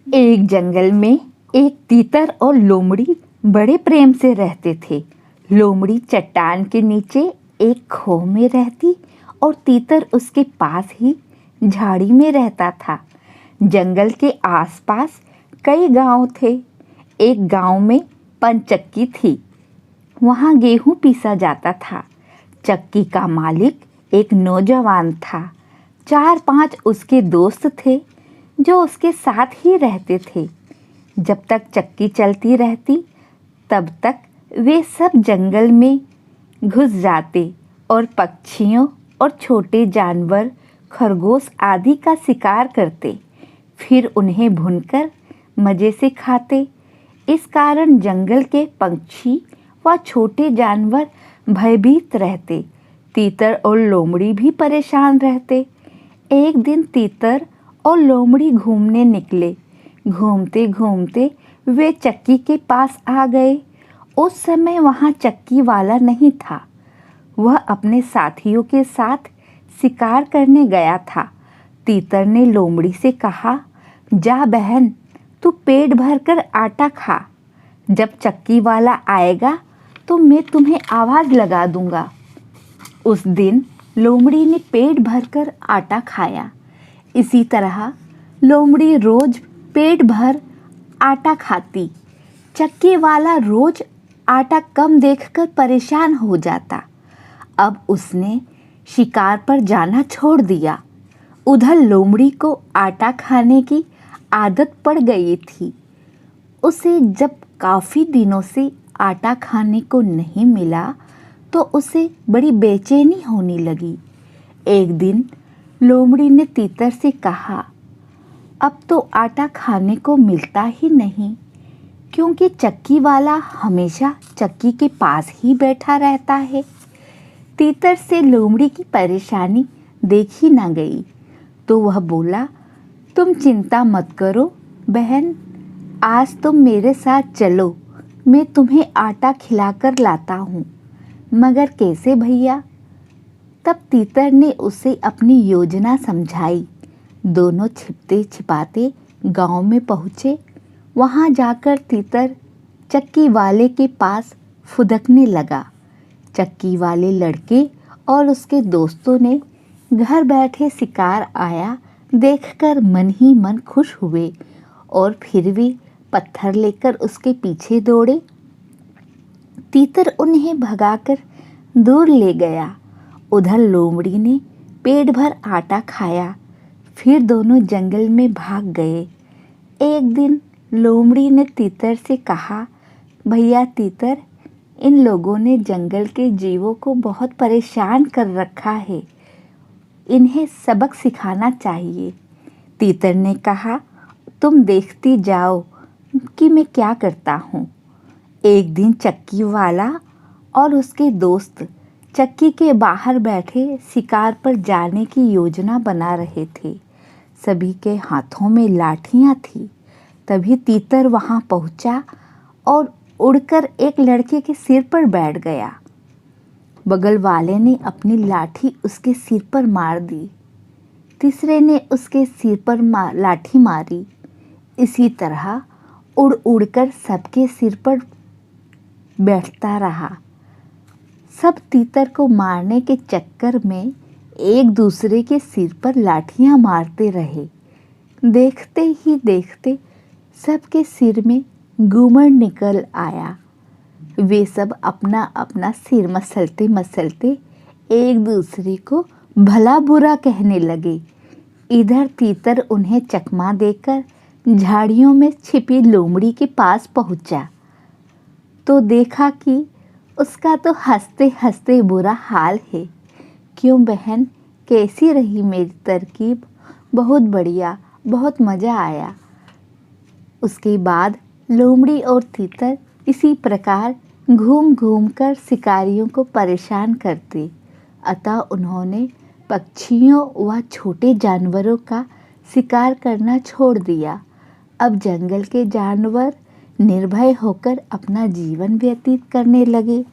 एक जंगल में एक तीतर और लोमड़ी बड़े प्रेम से रहते थे। लोमड़ी चट्टान के नीचे एक खोह में रहती और तीतर उसके पास ही झाड़ी में रहता था। जंगल के आसपास कई गांव थे। एक गांव में पंचक्की थी। वहां गेहूं पीसा जाता था। चक्की का मालिक एक नौजवान था। 4-5 उसके दोस्त थे जो उसके साथ ही रहते थे। जब तक चक्की चलती रहती तब तक वे सब जंगल में घुस जाते और पक्षियों और छोटे जानवर, खरगोश आदि का शिकार करते। फिर उन्हें भूनकर मज़े से खाते। इस कारण जंगल के पंछी व छोटे जानवर भयभीत रहते। तीतर और लोमड़ी भी परेशान रहते। एक दिन तीतर और लोमड़ी घूमने निकले। घूमते घूमते वे चक्की के पास आ गए। उस समय वहाँ चक्की वाला नहीं था। वह अपने साथियों के साथ शिकार करने गया था। तीतर ने लोमड़ी से कहा, जा बहन, तू पेट भर कर आटा खा। जब चक्की वाला आएगा तो मैं तुम्हें आवाज़ लगा दूंगा। उस दिन लोमड़ी ने पेट भरकर आटा खाया। इसी तरह लोमड़ी रोज पेट भर आटा खाती। चक्की वाला रोज आटा कम देखकर परेशान हो जाता। अब उसने शिकार पर जाना छोड़ दिया। उधर लोमड़ी को आटा खाने की आदत पड़ गई थी। उसे जब काफ़ी दिनों से आटा खाने को नहीं मिला तो उसे बड़ी बेचैनी होने लगी। एक दिन लोमड़ी ने तीतर से कहा, अब तो आटा खाने को मिलता ही नहीं, क्योंकि चक्की वाला हमेशा चक्की के पास ही बैठा रहता है। तीतर से लोमड़ी की परेशानी देखी ना गई तो वह बोला, तुम चिंता मत करो बहन, आज तुम मेरे साथ चलो, मैं तुम्हें आटा खिलाकर लाता हूँ। मगर कैसे भैया? तब तीतर ने उसे अपनी योजना समझाई। दोनों छिपते छिपाते गांव में पहुँचे। वहां जाकर तीतर चक्की वाले के पास फुदकने लगा। चक्की वाले लड़के और उसके दोस्तों ने घर बैठे शिकार आया देखकर मन ही मन खुश हुए और फिर भी पत्थर लेकर उसके पीछे दौड़े। तीतर उन्हें भगाकर दूर ले गया। उधर लोमड़ी ने पेट भर आटा खाया। फिर दोनों जंगल में भाग गए। एक दिन लोमड़ी ने तीतर से कहा, भैया तीतर, इन लोगों ने जंगल के जीवों को बहुत परेशान कर रखा है, इन्हें सबक सिखाना चाहिए। तीतर ने कहा, तुम देखती जाओ कि मैं क्या करता हूँ। एक दिन चक्की वाला और उसके दोस्त चक्की के बाहर बैठे शिकार पर जाने की योजना बना रहे थे। सभी के हाथों में लाठियाँ थी। तभी तीतर वहाँ पहुँचा और उड़कर एक लड़के के सिर पर बैठ गया। बगल वाले ने अपनी लाठी उसके सिर पर मार दी। तीसरे ने उसके सिर पर लाठी मारी। इसी तरह उड़ उड़कर सबके सिर पर बैठता रहा। सब तीतर को मारने के चक्कर में एक दूसरे के सिर पर लाठियां मारते रहे। देखते ही देखते सबके सिर में घूमड़ निकल आया। वे सब अपना अपना सिर मसलते मसलते एक दूसरे को भला बुरा कहने लगे। इधर तीतर उन्हें चकमा देकर झाड़ियों में छिपी लोमड़ी के पास पहुंचा तो देखा कि उसका तो हंसते हंसते बुरा हाल है। क्यों बहन, कैसी रही मेरी तरकीब? बहुत बढ़िया, बहुत मज़ा आया। उसके बाद लोमड़ी और तीतर इसी प्रकार घूम घूम कर शिकारियों को परेशान करते। अतः उन्होंने पक्षियों व छोटे जानवरों का शिकार करना छोड़ दिया। अब जंगल के जानवर निर्भय होकर अपना जीवन व्यतीत करने लगे।